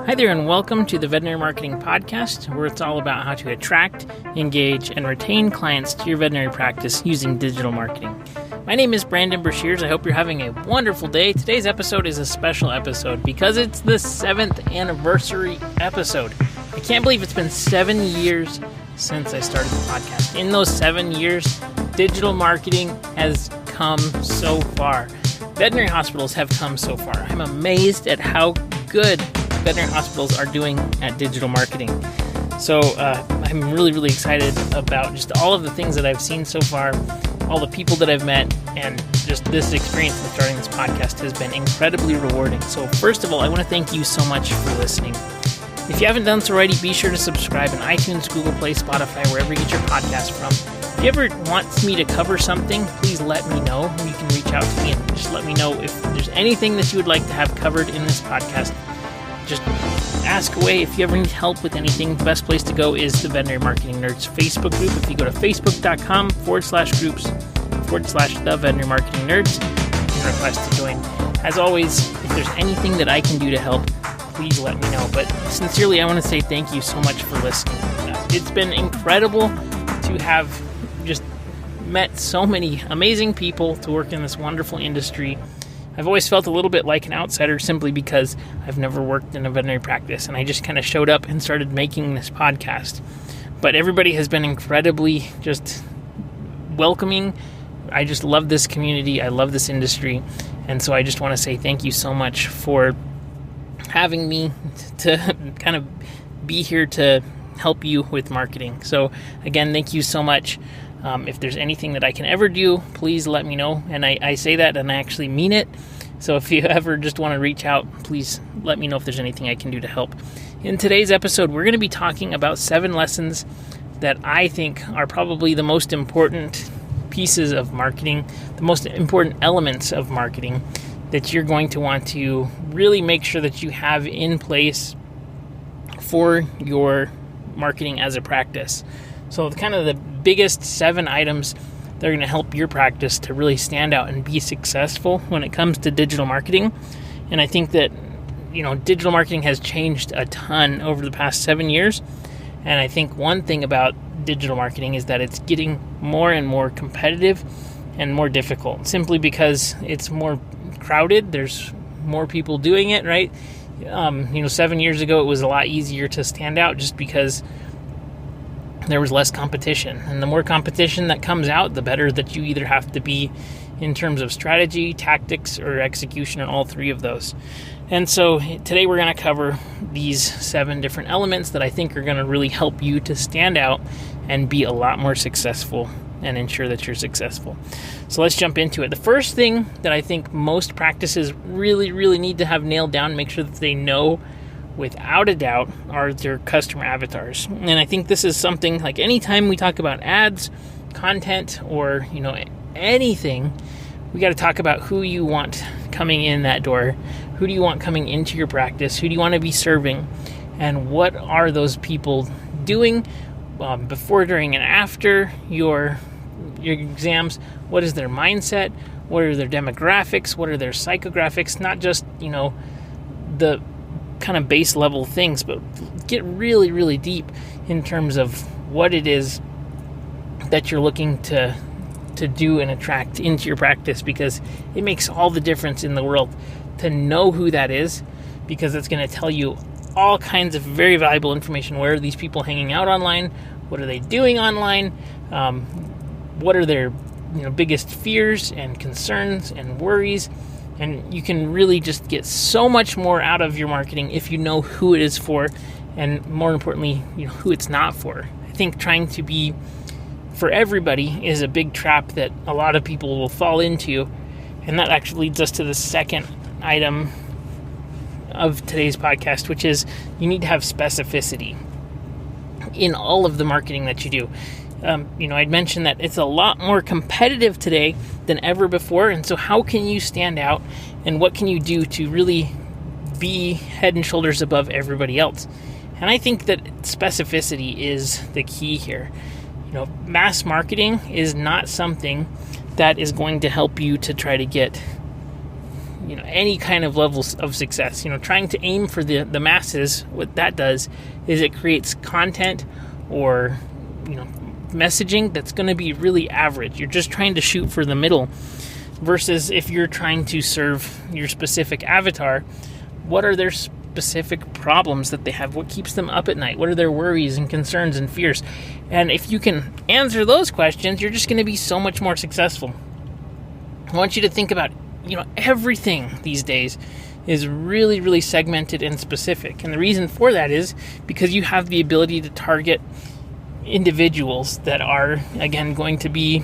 Hi there, and welcome to the Veterinary Marketing Podcast, where it's all about how to attract, engage, and retain clients to your veterinary practice using digital marketing. My name is Brandon Brashears. I hope you're having a wonderful day. Today's episode is a special episode because it's the 7th anniversary episode. I can't believe it's been 7 years since I started the podcast. In those 7 years, digital marketing has come so far. Veterinary hospitals have come so far. I'm amazed at how good veterinary hospitals are doing at digital marketing. So I'm really excited about just all of the things that I've seen so far, all the people that I've met, and just this experience of starting this podcast has been incredibly rewarding. So first of all, I want to thank you so much for listening. If you haven't done so already, be sure to subscribe on iTunes, Google Play, Spotify, wherever you get your podcast from. If you ever want me to cover something, please let me know. You can reach out to me and just let me know if there's anything that you would like to have covered in this podcast. Just ask away. If you ever need help with anything, the best place to go is the Veterinary Marketing Nerds Facebook group. If you go to facebook.com/groups/the Veterinary Marketing Nerds, you can request to join. As always, if there's anything that I can do to help, please let me know. But sincerely, I want to say thank you so much for listening. It's been incredible to have just met so many amazing people to work in this wonderful industry. I've always felt a little bit like an outsider simply because I've never worked in a veterinary practice, and I just kind of showed up and started making this podcast. But everybody has been incredibly just welcoming. I just love this community. I love this industry. And so I just want to say thank you so much for having me to kind of be here to help you with marketing. So again, thank you so much. If there's anything that I can ever do, please let me know. And I say that and I actually mean it. So if you ever just want to reach out, please let me know if there's anything I can do to help. In today's episode, we're going to be talking about 7 lessons that I think are probably the most important pieces of marketing, the most important elements of marketing that you're going to want to really make sure that you have in place for your marketing as a practice. So kind of the biggest 7 items that are going to help your practice to really stand out and be successful when it comes to digital marketing. And I think that, digital marketing has changed a ton over the past 7 years. And I think one thing about digital marketing is that it's getting more and more competitive and more difficult, simply because it's more crowded. There's more people doing it, right? 7 years ago, it was a lot easier to stand out just because there was less competition. And the more competition that comes out, the better that you either have to be in terms of strategy, tactics, or execution, and all 3 of those. And so today we're going to cover these 7 different elements that I think are going to really help you to stand out and be a lot more successful and ensure that you're successful. So let's jump into it. The first thing that I think most practices really need to have nailed down, make sure that they know without a doubt, are their customer avatars. And I think this is something like anytime we talk about ads, content, or anything, we got to talk about who you want coming in that door. Who do you want coming into your practice? Who do you want to be serving? And what are those people doing before, during, and after your exams? What is their mindset? What are their demographics? What are their psychographics? Not just, the kind of base level things, but get really deep in terms of what it is that you're looking to do and attract into your practice, because it makes all the difference in the world to know who that is, because it's going to tell you all kinds of very valuable information. Where are these people hanging out online? What are they doing online? What are their biggest fears and concerns and worries? And you can really just get so much more out of your marketing if you know who it is for, and more importantly, who it's not for. I think trying to be for everybody is a big trap that a lot of people will fall into, and that actually leads us to the second item of today's podcast, which is you need to have specificity in all of the marketing that you do. I'd mentioned that it's a lot more competitive today than ever before. And so how can you stand out, and what can you do to really be head and shoulders above everybody else? And I think that specificity is the key here. Mass marketing is not something that is going to help you to try to get any kind of levels of success. Trying to aim for the masses, what that does is it creates content or messaging that's going to be really average. You're just trying to shoot for the middle, versus if you're trying to serve your specific avatar, what are their specific problems that they have? What keeps them up at night? What are their worries and concerns and fears? And if you can answer those questions, you're just going to be so much more successful. I want you to think about, everything these days is really, really segmented and specific. And the reason for that is because you have the ability to target individuals that are, again, going to be,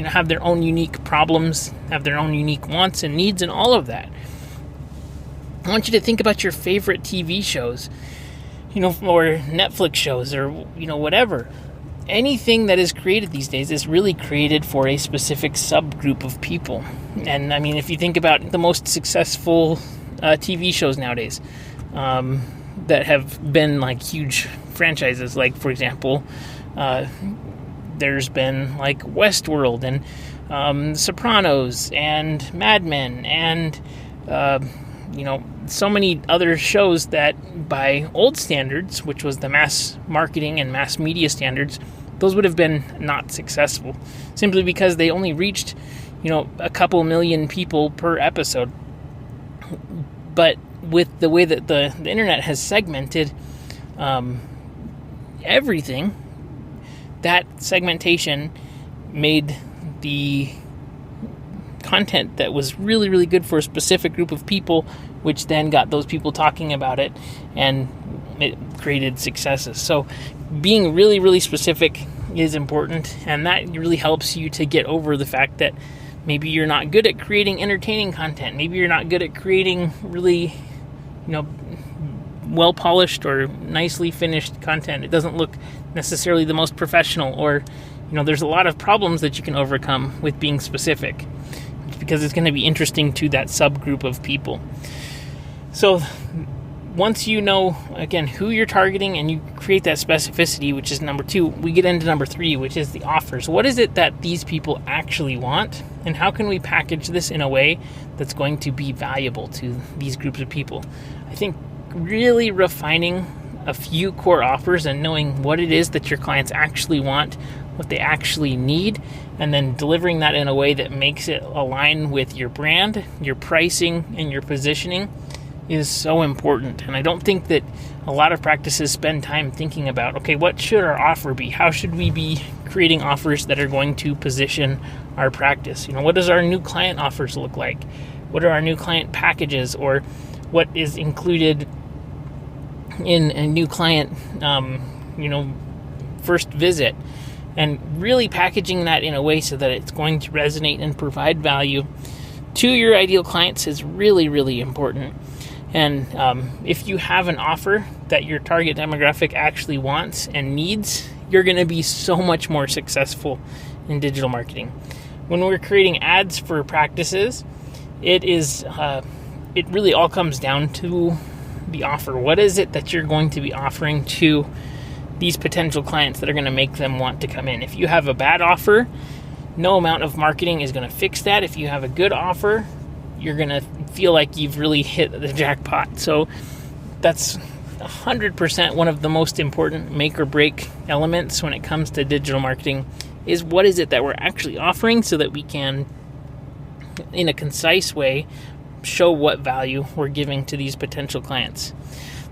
have their own unique problems, have their own unique wants and needs and all of that. I want you to think about your favorite TV shows, or Netflix shows, or, whatever. Anything that is created these days is really created for a specific subgroup of people. And I mean, if you think about the most successful TV shows nowadays that have been like huge franchises, like, for example, there's been like Westworld and Sopranos and Mad Men and so many other shows that by old standards, which was the mass marketing and mass media standards, those would have been not successful, simply because they only reached, a couple million people per episode. But with the way that the internet has segmented everything, that segmentation made the content that was really, really good for a specific group of people, which then got those people talking about it, and it created successes. So being really, really specific is important, and that really helps you to get over the fact that maybe you're not good at creating entertaining content. Maybe you're not good at creating really, well-polished or nicely finished content. It doesn't look necessarily the most professional, or, there's a lot of problems that you can overcome with being specific, because it's going to be interesting to that subgroup of people. So once you know, again, who you're targeting and you create that specificity, which is number 2, we get into number 3, which is the offers. What is it that these people actually want, and how can we package this in a way that's going to be valuable to these groups of people? I think really refining a few core offers and knowing what it is that your clients actually want, what they actually need, and then delivering that in a way that makes it align with your brand, your pricing, and your positioning is so important. And I don't think that a lot of practices spend time thinking about, okay, what should our offer be? How should we be creating offers that are going to position our practice? What does our new client offers look like? What are our new client packages, or what is included in a new client, first visit? And really packaging that in a way so that it's going to resonate and provide value to your ideal clients is really, really important. And if you have an offer that your target demographic actually wants and needs, you're going to be so much more successful in digital marketing. When we're creating ads for practices, it really all comes down to the offer. What is it that you're going to be offering to these potential clients that are going to make them want to come in? If you have a bad offer, no amount of marketing is going to fix that. If you have a good offer, you're going to feel like you've really hit the jackpot. So that's 100% one of the most important make or break elements when it comes to digital marketing, is what is it that we're actually offering, so that we can, in a concise way, show what value we're giving to these potential clients.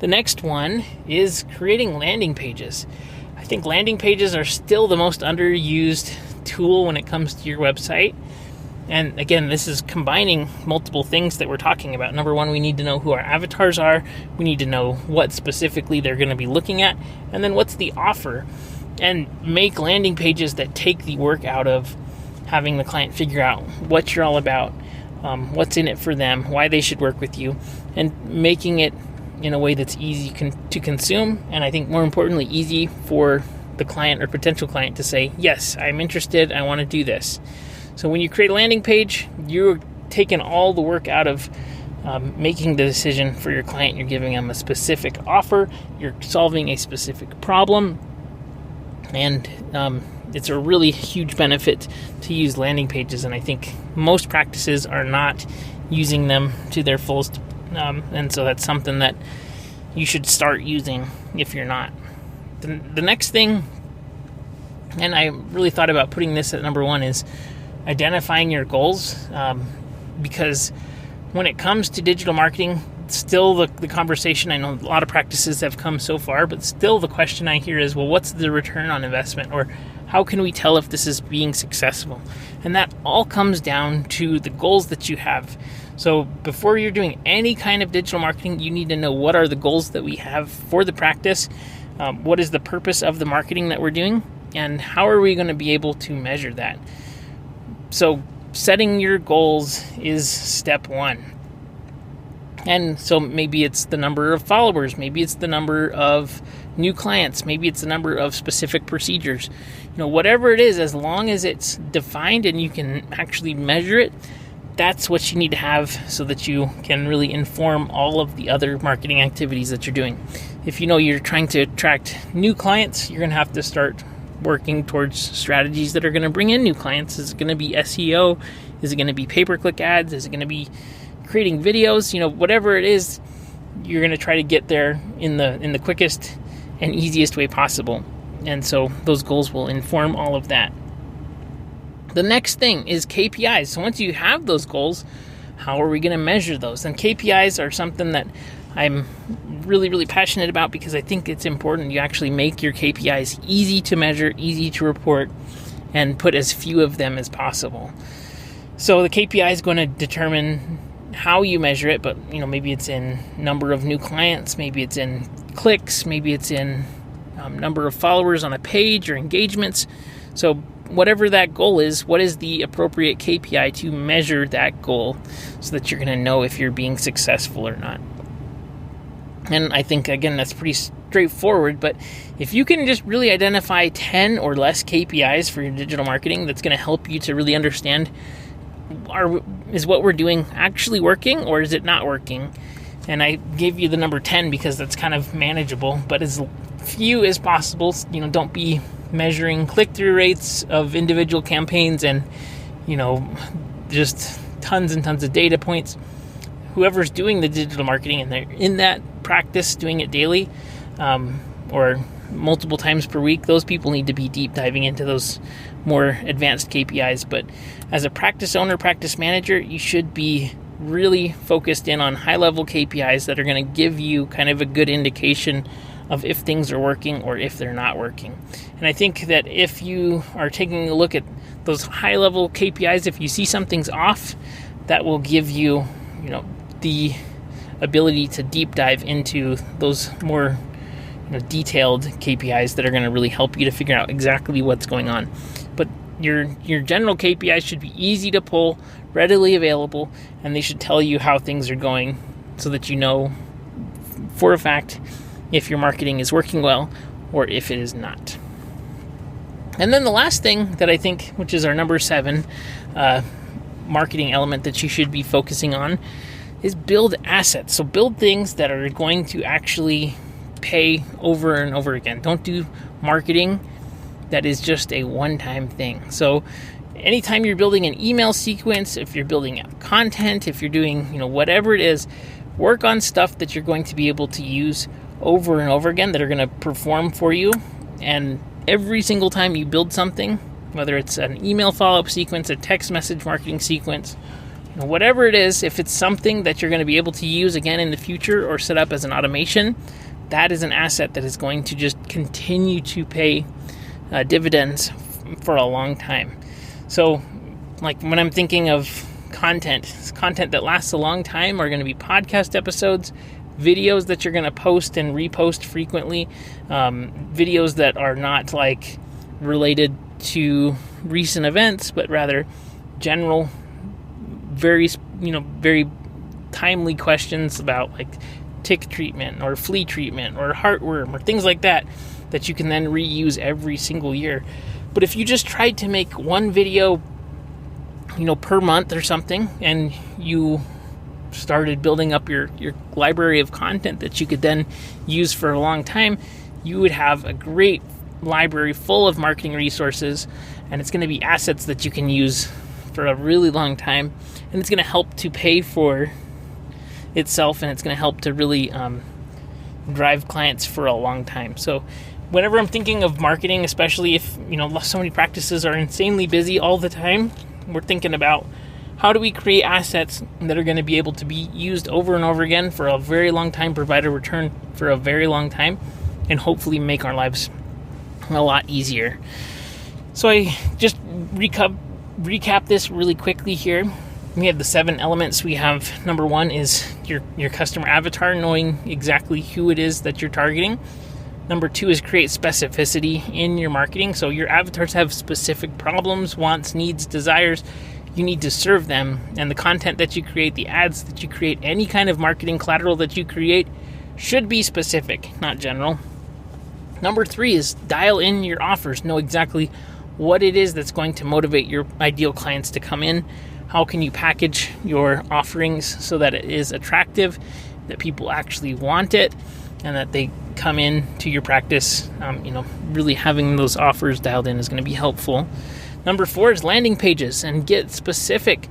The next one is creating landing pages. I think landing pages are still the most underused tool when it comes to your website. And again, this is combining multiple things that we're talking about. Number 1, we need to know who our avatars are. We need to know what specifically they're going to be looking at. And then what's the offer? And make landing pages that take the work out of having the client figure out what you're all about, what's in it for them, why they should work with you, and making it in a way that's easy to consume. And I think more importantly, easy for the client or potential client to say, yes, I'm interested, I want to do this. So when you create a landing page, you're taking all the work out of making the decision for your client. You're giving them a specific offer. You're solving a specific problem. And it's a really huge benefit to use landing pages. And I think most practices are not using them to their fullest. And so that's something that you should start using if you're not. The next thing, and I really thought about putting this at number 1, is identifying your goals. Because when it comes to digital marketing, still the conversation, I know a lot of practices have come so far, but still the question I hear is, well, what's the return on investment? Or how can we tell if this is being successful? And that all comes down to the goals that you have. So before you're doing any kind of digital marketing, you need to know what are the goals that we have for the practice, what is the purpose of the marketing that we're doing, and how are we going to be able to measure that. So setting your goals is step 1. And so maybe it's the number of followers, maybe it's the number of new clients, maybe it's the number of specific procedures. Whatever it is, as long as it's defined and you can actually measure it, that's what you need to have so that you can really inform all of the other marketing activities that you're doing. If you're trying to attract new clients, you're going to have to start working towards strategies that are going to bring in new clients. Is it going to be SEO? Is it going to be pay-per-click ads? Is it going to be creating videos? Whatever it is, you're going to try to get there in the quickest and easiest way possible. And so those goals will inform all of that. The next thing is KPIs. So once you have those goals, how are we going to measure those? And KPIs are something that I'm really, really passionate about because I think it's important you actually make your KPIs easy to measure, easy to report, and put as few of them as possible. So the KPI is going to determine how you measure it, but maybe it's in number of new clients, maybe it's in clicks, maybe it's in number of followers on a page or engagements. So whatever that goal is, what is the appropriate KPI to measure that goal so that you're going to know if you're being successful or not. And I think, again, that's pretty straightforward, but if you can just really identify 10 or less KPIs for your digital marketing, that's going to help you to really understand, is what we're doing actually working or is it not working? And I gave you the number 10 because that's kind of manageable, but as few as possible. Don't be measuring click-through rates of individual campaigns and, just tons and tons of data points. Whoever's doing the digital marketing and they're in that practice, doing it daily or multiple times per week, those people need to be deep diving into those more advanced KPIs. But as a practice owner, practice manager, you should be really focused in on high-level KPIs that are going to give you kind of a good indication of if things are working or if they're not working. And I think that if you are taking a look at those high-level KPIs, if you see something's off, that will give you, the ability to deep dive into those more detailed KPIs that are going to really help you to figure out exactly what's going on. But your general KPIs should be easy to pull, readily available, and they should tell you how things are going so that you know for a fact if your marketing is working well or if it is not. And then the last thing that I think, which is our number 7 marketing element that you should be focusing on, is build assets. So build things that are going to actually pay over and over again. Don't do marketing that is just a one-time thing. So anytime you're building an email sequence, if you're building content, if you're doing, whatever it is, work on stuff that you're going to be able to use over and over again that are going to perform for you. And every single time you build something, whether it's an email follow-up sequence, a text message marketing sequence, whatever it is, if it's something that you're going to be able to use again in the future or set up as an automation, that is an asset that is going to just continue to pay dividends for a long time. So, like when I'm thinking of content that lasts a long time are going to be podcast episodes, videos that you're going to post and repost frequently, videos that are not like related to recent events, but rather general, very timely questions about like tick treatment or flea treatment or heartworm or things like that you can then reuse every single year. But if you just tried to make one video, per month or something, and you started building up your library of content that you could then use for a long time, you would have a great library full of marketing resources, and it's going to be assets that you can use for a really long time, and it's going to help to pay for itself, and it's going to help to really drive clients for a long time. So whenever I'm thinking of marketing, especially if, so many practices are insanely busy all the time, we're thinking about how do we create assets that are going to be able to be used over and over again for a very long time, provide a return for a very long time, and hopefully make our lives a lot easier. So I just recap this really quickly here. We have the 7 elements. We have number 1 is your customer avatar, knowing exactly who it is that you're targeting. Number 2 is create specificity in your marketing. So your avatars have specific problems, wants, needs, desires. You need to serve them. And the content that you create, the ads that you create, any kind of marketing collateral that you create should be specific, not general. Number 3 is dial in your offers. Know exactly what it is that's going to motivate your ideal clients to come in. How can you package your offerings so that it is attractive, that people actually want it, and that they come in to your practice? Really having those offers dialed in is going to be helpful. Number 4 is landing pages, and get specific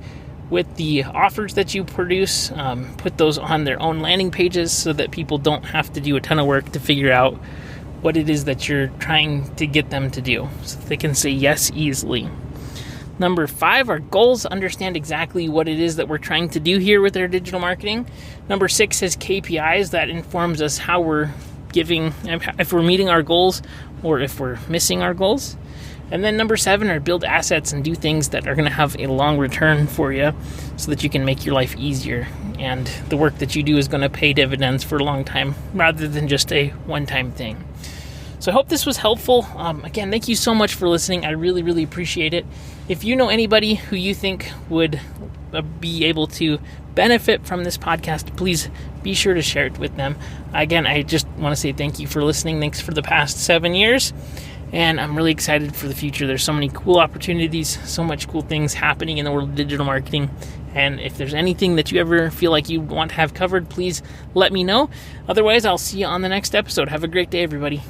with the offers that you produce. Put those on their own landing pages so that people don't have to do a ton of work to figure out what it is that you're trying to get them to do, so that they can say yes easily. Number 5 are goals. Understand exactly what it is that we're trying to do here with our digital marketing. Number 6 is KPIs. That informs us how we're if we're meeting our goals or if we're missing our goals. And then number 7 are build assets and do things that are going to have a long return for you so that you can make your life easier. And the work that you do is going to pay dividends for a long time rather than just a one-time thing. So I hope this was helpful. Again, thank you so much for listening. I really, really appreciate it. If you know anybody who you think would be able to benefit from this podcast, please be sure to share it with them. Again, I just want to say thank you for listening. Thanks for the past 7 years. And I'm really excited for the future. There's so many cool opportunities, so much cool things happening in the world of digital marketing. And if there's anything that you ever feel like you want to have covered, please let me know. Otherwise, I'll see you on the next episode. Have a great day, everybody.